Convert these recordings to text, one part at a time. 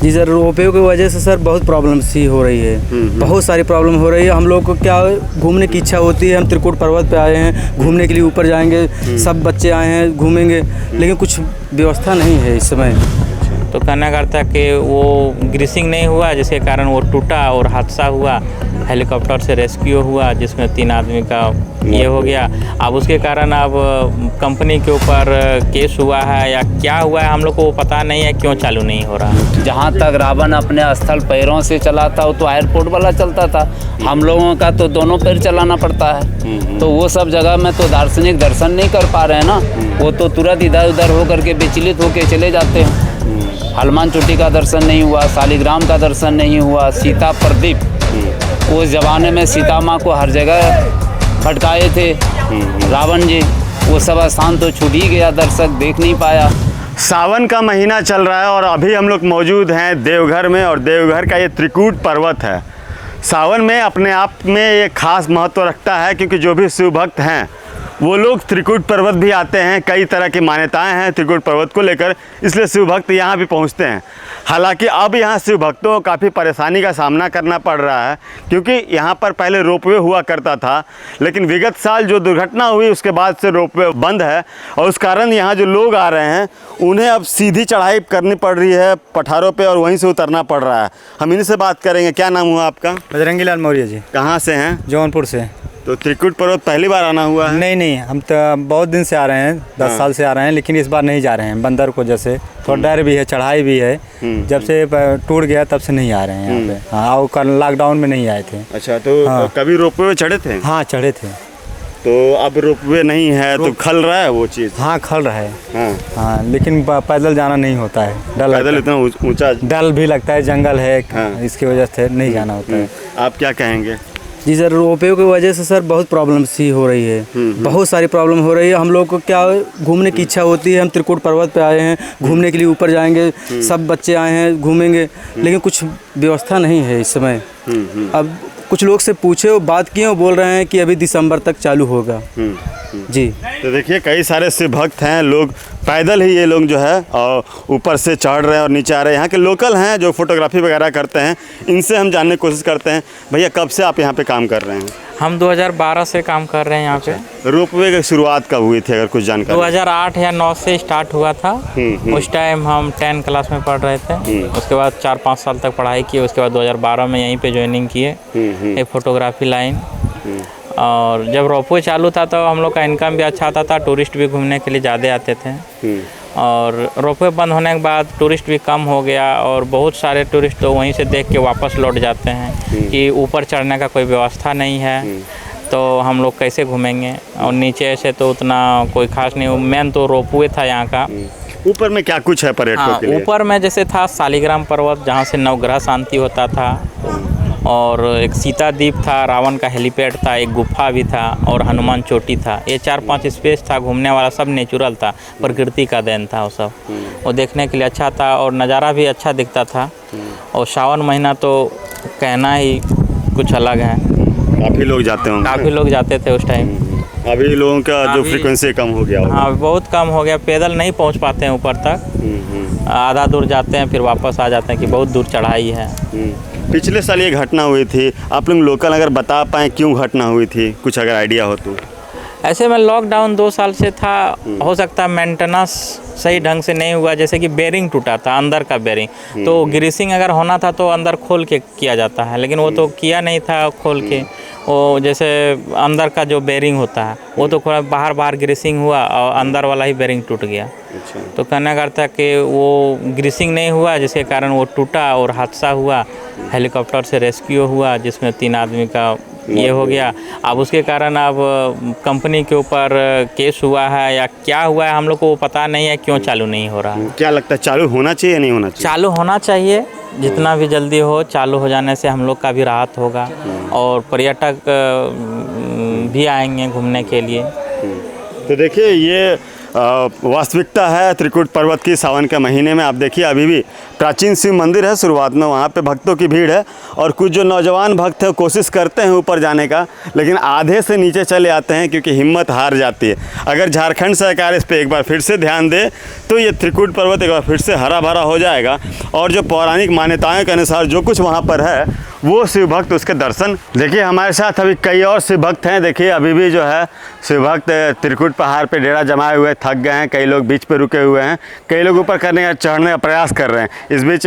जी sir, ropeway की वजह से सर बहुत प्रॉब्लम सी हो रही है। बहुत सारी प्रॉब्लम हो रही है। हम लोग को क्या घूमने की इच्छा होती है, हम त्रिकुट पर्वत पे आए हैं, घूमने के लिए ऊपर जाएंगे, सब बच्चे आए हैं घूमेंगे, लेकिन कुछ व्यवस्था नहीं है इस समय। तो कहना करता है कि वो ग्रीसिंग नहीं हुआ, जिसके कारण वो टूटा और हादसा हुआ। हेलीकॉप्टर से रेस्क्यू हुआ, जिसमें 3 आदमी का ये हो गया। अब उसके कारण अब कंपनी के ऊपर केस हुआ है या क्या हुआ है, हम लोग को पता नहीं है क्यों चालू नहीं हो रहा। जहाँ तक रावण अपने स्थल पैरों से चला था, वो तो एयरपोर्ट वाला चलता था। हम लोगों का तो दोनों पैर चलाना पड़ता है, तो वो सब जगह में तो दार्शनिक दर्शन नहीं कर पा रहे हैं ना। वो तो तुरंत इधर उधर होकर के विचलित होकर चले जाते हैं। हनुमान चोटी का दर्शन नहीं हुआ, शालिग्राम का दर्शन नहीं हुआ, सीता प्रदीप, उस ज़माने में सीता माँ को हर जगह भटकाए थे रावण जी, वो सब स्थान तो छूट ही गया, दर्शक देख नहीं पाया। सावन का महीना चल रहा है और अभी हम लोग मौजूद हैं देवघर में, और देवघर का ये त्रिकूट पर्वत है। सावन में अपने आप में एक खास महत्व रखता है, क्योंकि जो भी शिव भक्त हैं वो लोग त्रिकूट पर्वत भी आते हैं। कई तरह की मान्यताएं हैं त्रिकूट पर्वत को लेकर, इसलिए शिव भक्त यहाँ भी पहुँचते हैं। हालांकि अब यहाँ शिव भक्तों को काफ़ी परेशानी का सामना करना पड़ रहा है, क्योंकि यहाँ पर पहले रोपवे हुआ करता था, लेकिन विगत साल जो दुर्घटना हुई उसके बाद से रोपवे बंद है, और उस कारण यहाँ जो लोग आ रहे हैं उन्हें अब सीधी चढ़ाई करनी पड़ रही है पठारों पर, और वहीं से उतरना पड़ रहा है। हम इन्हीं से बात करेंगे। क्या नाम हुआ आपका? बजरंगी लाल मौर्य जी। कहाँ से हैं? जौनपुर से। तो त्रिकूट पर्वत पहली बार आना हुआ है? नहीं, हम तो बहुत दिन से आ रहे हैं, 10 साल से आ रहे हैं, लेकिन इस बार नहीं जा रहे हैं। बंदर को जैसे थोड़ा डर भी है, चढ़ाई भी है। जब से टूट गया तब से नहीं आ रहे हैं यहाँ पे। हाँ, और कल लॉकडाउन में नहीं आए थे। अच्छा, तो हाँ। कभी रोपवे में चढ़े थे? हाँ, चढ़े थे। तो अब रोपवे नहीं है तो खल रहा है वो चीज़? हाँ, खल रहा है। हाँ, लेकिन पैदल जाना नहीं होता है, डर पैदल इतना ऊंचा डर भी लगता है, जंगल है। हाँ। इसकी वजह से नहीं जाना होता है। आप क्या कहेंगे? जी सर, रोपवे की वजह से सर बहुत प्रॉब्लम सी हो रही है। बहुत सारी प्रॉब्लम हो रही है। हम लोग को क्या घूमने की इच्छा होती है, हम त्रिकुट पर्वत पे आए हैं, घूमने के लिए ऊपर जाएंगे, सब बच्चे आए हैं घूमेंगे, लेकिन कुछ व्यवस्था नहीं है इस समय। अब कुछ लोग से पूछे, वो बात किए, वो बोल रहे हैं कि अभी दिसंबर तक चालू होगा। जी, तो देखिए कई सारे शिव भक्त हैं, लोग पैदल ही ये लोग जो है और ऊपर से चढ़ रहे हैं और नीचे आ रहे हैं। यहाँ के लोकल हैं जो फोटोग्राफी वगैरह करते हैं, इनसे हम जानने की कोशिश करते हैं। भैया, कब से आप यहाँ पे काम कर रहे हैं? हम 2012 से काम कर रहे हैं यहाँ पे। रोपवे की शुरुआत कब हुई थी, अगर कुछ जानकारी? 2008 या 9 से स्टार्ट हुआ था। उस टाइम हम 10 क्लास में पढ़ रहे थे। उसके बाद 4-5 साल तक पढ़ाई की। उसके बाद 2012 में यहीं पे ज्वाइनिंग किए, एक फोटोग्राफी लाइन। और जब रोपवे चालू था तो हम लोग का इनकम भी अच्छा आता था, टूरिस्ट भी घूमने के लिए ज़्यादा आते थे। और रोपवे बंद होने के बाद टूरिस्ट भी कम हो गया, और बहुत सारे टूरिस्ट तो वहीं से देख के वापस लौट जाते हैं कि ऊपर चढ़ने का कोई व्यवस्था नहीं है, तो हम लोग कैसे घूमेंगे। और नीचे से तो उतना कोई खास नहीं, मेन तो रोपवे था यहाँ का। ऊपर में क्या कुछ है पर्यटकों के लिए? ऊपर में जैसे था शालिग्राम पर्वत, जहाँ से नवग्रह शांति होता था, और एक सीता द्वीप था, रावण का हेलीपैड था, एक गुफा भी था, और हनुमान चोटी था। ये 4-5 स्पेस था घूमने वाला, सब नेचुरल था, प्रकृति का देन था वो सब। वो देखने के लिए अच्छा था, और नज़ारा भी अच्छा दिखता था। और सावन महीना तो कहना ही कुछ अलग है। काफ़ी लोग जाते होंगे? काफ़ी लोग जाते थे उस टाइम। अभी लोगों का जो फ्रीक्वेंसी कम हो गया होगा? हाँ, बहुत कम हो गया। पैदल नहीं पहुँच पाते हैं ऊपर तक, आधा दूर जाते हैं फिर वापस आ जाते हैं कि बहुत दूर चढ़ाई है। पिछले साल ये घटना हुई थी, आप लोग लोकल अगर बता पाएँ क्यों घटना हुई थी, कुछ अगर आइडिया हो तो? ऐसे में लॉकडाउन 2 साल से था, हो सकता है मेंटेनेंस सही ढंग से नहीं हुआ। जैसे कि बेरिंग टूटा था, अंदर का बेरिंग, तो ग्रीसिंग अगर होना था तो अंदर खोल के किया जाता है, लेकिन वो तो किया नहीं था खोल के। वो जैसे अंदर का जो बेरिंग होता है वो तो बाहर ग्रीसिंग हुआ, और अंदर वाला ही बेरिंग टूट गया। तो कहना करता है कि वो ग्रीसिंग नहीं हुआ, जिसके कारण वो टूटा और हादसा हुआ। हेलीकॉप्टर से रेस्क्यू हुआ, जिसमें 3 आदमी का ये हो गया। अब उसके कारण अब कंपनी के ऊपर केस हुआ है या क्या हुआ है, हम लोग को पता नहीं है क्यों चालू नहीं हो रहा है। क्या लगता है, चालू होना चाहिए या नहीं होना चाहिए? चालू होना चाहिए, जितना भी जल्दी हो। चालू हो जाने से हम लोग का भी राहत होगा, और पर्यटक भी आएंगे घूमने के लिए। तो देखिए, ये वास्तविकता है त्रिकुट पर्वत की सावन के महीने में। आप देखिए अभी भी प्राचीन शिव मंदिर है, शुरुआत में वहाँ पे भक्तों की भीड़ है और कुछ जो नौजवान भक्त हैं कोशिश करते हैं ऊपर जाने का, लेकिन आधे से नीचे चले आते हैं क्योंकि हिम्मत हार जाती है। अगर झारखंड सरकार इस पर एक बार फिर से ध्यान दे तो ये त्रिकुट पर्वत एक बार फिर से हरा भरा हो जाएगा और जो पौराणिक मान्यताओं के अनुसार जो कुछ वहाँ पर है वो शिव भक्त उसके दर्शन। देखिए हमारे साथ अभी कई और शिव भक्त हैं। देखिए अभी भी जो है शिव भक्त त्रिकुट पहाड़ पे डेरा जमाए हुए थक गए हैं, कई लोग बीच पे रुके हुए हैं, कई लोग ऊपर चढ़ने का प्रयास कर रहे हैं। इस बीच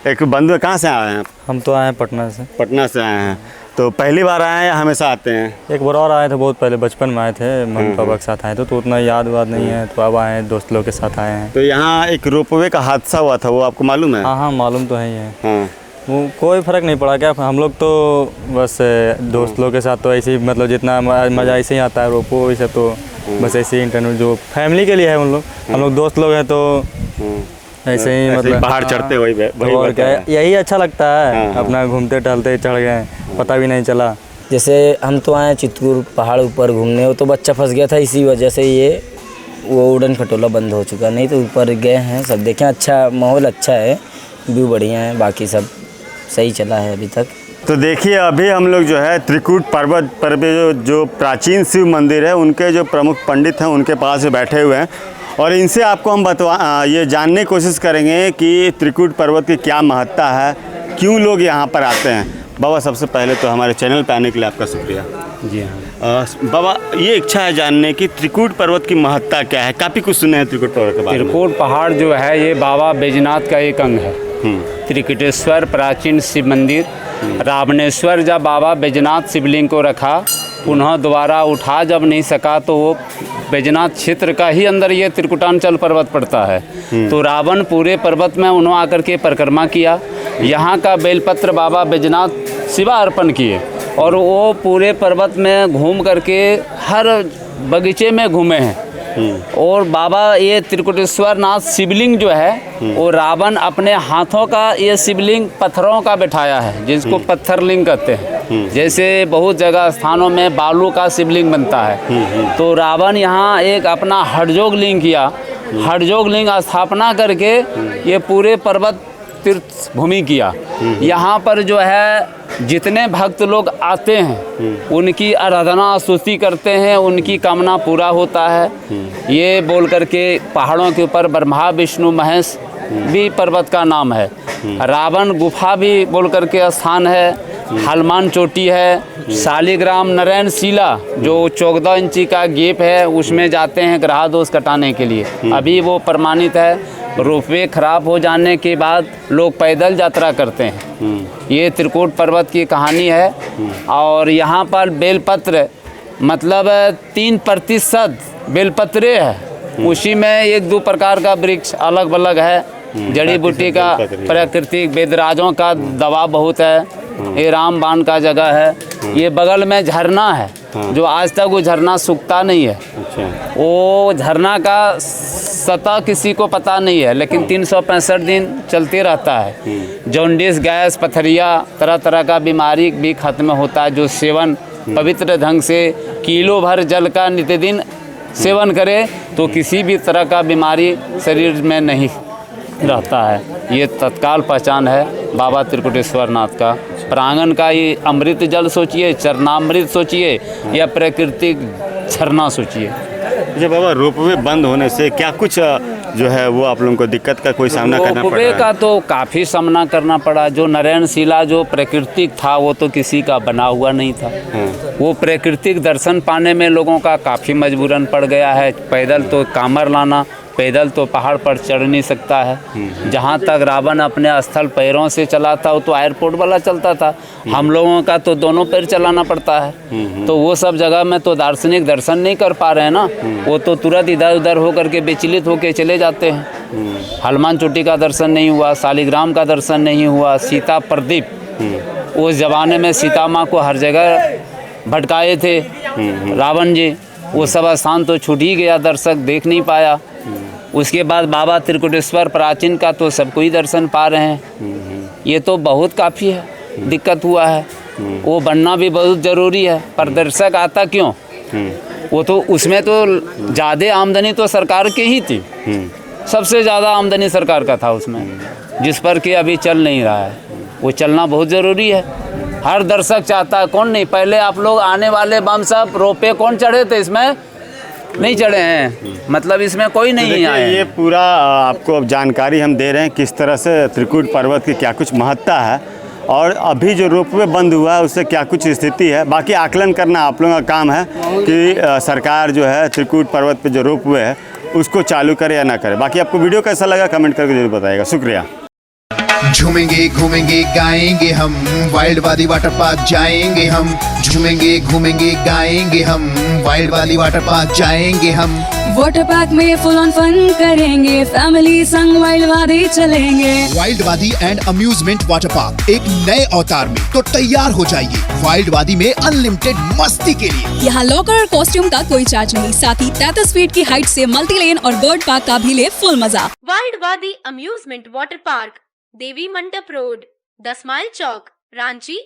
एक बंधु कहाँ से आए हैं? हम तो आए हैं पटना से। पटना से आए हैं, तो पहली बार आए हैं या हमेशा आते हैं? एक बार और आए थे, बहुत पहले बचपन में आए थे, मम्मी पापा के साथ आए थे, तो उतना याद वाद नहीं है, तो अब आए हैं, दोस्त लोग के साथ आए हैं। तो यहाँ एक रोपवे का हादसा हुआ था, वो आपको मालूम है? हाँ हाँ मालूम तो है ही है। हाँ। वो कोई फ़र्क नहीं पड़ा क्या, हम लोग तो बस दोस्त लोग के साथ तो ऐसे ही, मतलब जितना मज़ा ऐसे ही आता है रोपो ये सब, तो बस ऐसे ही इंटरनेट जो फैमिली के लिए है हम लोग दोस्त लोग हैं तो ऐसे ही मतलब पहाड़ चढ़ते वही और क्या यही अच्छा लगता है। अपना घूमते टहलते चढ़ गए, पता भी नहीं चला। जैसे हम तो आए चित्रकूट पहाड़ ऊपर घूमने, तो बच्चा फंस गया था, इसी वजह से ये वो उड़न खटोला बंद हो चुका, नहीं तो ऊपर गए हैं सब देखें। अच्छा माहौल अच्छा है, व्यू बढ़िया है, बाकी सब सही चला है अभी तक। तो देखिए अभी हम लोग जो है त्रिकुट पर्वत पर जो प्राचीन शिव मंदिर है उनके जो प्रमुख पंडित हैं उनके पास बैठे हुए हैं और इनसे आपको हम ये जानने की कोशिश करेंगे कि त्रिकुट पर्वत की क्या महत्ता है, क्यों लोग यहाँ पर आते हैं। बाबा सबसे पहले तो हमारे चैनल पर आने के लिए आपका शुक्रिया। जी हाँ। बाबा ये इच्छा है जानने की त्रिकुट पर्वत की महत्ता क्या है, काफ़ी कुछ सुने हैं त्रिकुट पर्वत के बारे में। त्रिकुट पहाड़ जो है ये बाबा बैजनाथ का एक अंग है। त्रिकुटेश्वर प्राचीन शिव मंदिर, रावणेश्वर जब बाबा बैजनाथ शिवलिंग को रखा, पुनः दोबारा उठा जब नहीं सका तो वो बैजनाथ क्षेत्र का ही अंदर ये त्रिकुटांचल पर्वत पड़ता है। तो रावण पूरे पर्वत में उन्होंने आकर के परिक्रमा किया, यहाँ का बेलपत्र बाबा बैजनाथ शिवा अर्पण किए और वो पूरे पर्वत में घूम करके हर बगीचे में घूमे हैं। और बाबा ये त्रिकुटेश्वर नाथ शिवलिंग जो है वो रावण अपने हाथों का ये शिवलिंग पत्थरों का बैठाया है, जिसको पत्थरलिंग कहते हैं। जैसे बहुत जगह स्थानों में बालू का शिवलिंग बनता है, तो रावण यहाँ एक अपना हठजोग लिंग किया, हठजोग लिंग स्थापना करके ये पूरे पर्वत तीर्थ भूमि किया। यहाँ पर जो है जितने भक्त लोग आते हैं उनकी आराधना स्तुति करते हैं, उनकी कामना पूरा होता है। ये बोल करके पहाड़ों के ऊपर ब्रह्मा विष्णु महेश भी पर्वत का नाम है। रावण गुफा भी बोल करके स्थान है, हनुमान चोटी है, शालिग्राम नारायण शिला जो 14 इंची का गेप है उसमें जाते हैं ग्रह दोष कटाने के लिए, अभी वो प्रमाणित है। रोपवे खराब हो जाने के बाद लोग पैदल यात्रा करते हैं। ये त्रिकुट पर्वत की कहानी है। और यहाँ पर बेलपत्र मतलब 3% बेलपत्रे है, उसी में 1-2 प्रकार का वृक्ष अलग अलग है। जड़ी बूटी का प्राकृतिक वेदराजों का दवा बहुत है। ये रामबाण का जगह है। ये बगल में झरना है जो आज तक वो झरना सूखता नहीं है। वो झरना का सतह किसी को पता नहीं है, लेकिन 365 दिन चलते रहता है। जॉन्डिस, गैस, पथरिया, तरह तरह का बीमारी भी खत्म होता है जो सेवन पवित्र ढंग से किलो भर जल का नित्यदिन सेवन करे तो किसी भी तरह का बीमारी शरीर में नहीं रहता है। ये तत्काल पहचान है बाबा त्रिकुटेश्वर नाथ का। प्रांगण का ये अमृत जल सोचिए, चरणामृत सोचिए या प्राकृतिक झरना सोचिए। जब बाबा रोपवे बंद होने से क्या कुछ जो है वो आप लोगों को दिक्कत का कोई सामना करना पड़ा? रोपवे का तो काफ़ी सामना करना पड़ा। जो नारायण शिला जो प्राकृतिक था वो तो किसी का बना हुआ नहीं था। वो प्राकृतिक दर्शन पाने में लोगों का काफ़ी मजबूरन पड़ गया है। पैदल तो कामर लाना, पैदल तो पहाड़ पर चढ़ नहीं सकता है। जहाँ तक रावण अपने स्थल पैरों से चला था वो तो एयरपोर्ट वाला चलता था, हम लोगों का तो दोनों पैर चलाना पड़ता है। तो वो सब जगह में तो दार्शनिक दर्शन नहीं कर पा रहे हैं ना, वो तो तुरंत इधर उधर होकर के विचलित होकर चले जाते हैं। हनुमान चोटी का दर्शन नहीं हुआ, शालिग्राम का दर्शन नहीं हुआ, सीता प्रदीप उस जमाने में सीता माँ को हर जगह भटकाए थे रावण जी, वो सब स्थान तो छूट ही गया, दर्शक देख नहीं पाया। उसके बाद बाबा त्रिकुटेश्वर प्राचीन का तो सबको ही दर्शन पा रहे हैं। ये तो बहुत काफ़ी है, दिक्कत हुआ है। वो बनना भी बहुत ज़रूरी है, पर दर्शक आता क्यों? वो तो उसमें तो ज़्यादा आमदनी तो सरकार की ही थी, सबसे ज़्यादा आमदनी सरकार का था उसमें, जिस पर कि अभी चल नहीं रहा है। वो चलना बहुत ज़रूरी है, हर दर्शक चाहता है। कौन नहीं, पहले आप लोग आने वाले बम सब रोपे कौन चढ़े थे, इसमें नहीं चढ़े हैं, मतलब इसमें कोई नहीं आए। ये पूरा आपको अब जानकारी हम दे रहे हैं किस तरह से त्रिकूट पर्वत की क्या कुछ महत्ता है और अभी जो रोपवे बंद हुआ है उससे क्या कुछ स्थिति है। बाकी आकलन करना आप लोगों का काम है कि सरकार जो है त्रिकूट पर्वत पे जो रोपवे है उसको चालू करे या ना करे। बाकी आपको वीडियो कैसा लगा कमेंट करके जरूर बताइएगा। शुक्रिया। झूमेंगे घूमेंगे गाएंगे हम, वाइल्ड वाली वाटर पार्क जाएंगे हम। झूमेंगे घूमेंगे गाएंगे हम, वाइल्ड वाली वाटर पार्क जाएंगे हम। वाटर पार्क में फुल ऑन फन करेंगे, फैमिली संग वाइल्ड वादी चलेंगे। वाइल्ड वादी एंड अम्यूजमेंट वाटर पार्क एक नए अवतार में तो तैयार हो जाइए वाइल्ड वादी में अनलिमिटेड मस्ती के लिए। यहाँ लॉकर और कॉस्ट्यूम का कोई चार्ज नहीं, साथ ही 33 फीट की हाइट से मल्टी लेन और बर्ड पार्क का भी ले फुल मजा। वाइल्ड वादी अम्यूजमेंट वाटर पार्क, देवी मंडप रोड, 10 माइल चौक, रांची।